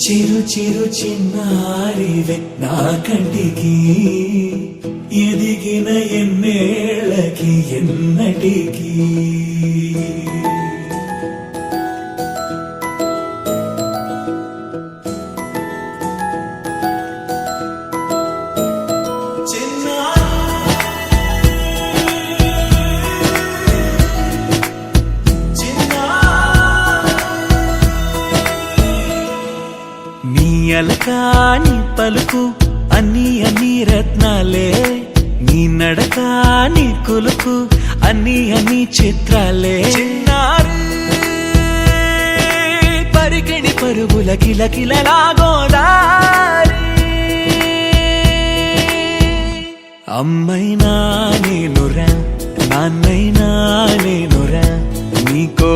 చిరు చిరు చిన్నారివే నా కంటికి ఎదిగిన ఎన్నేళ్ళకి ఎన్నటికి అలకాని పలుకు అన్ని అన్ని రత్నాలే నీ నడకాని కులుకు అన్ని అన్ని చిత్రాలే చిన్నారు పరికిణి పరుగుల కిలకిలలాగోదారి అమ్మైనా నేనురా నాన్నైనా నేనురా నీకో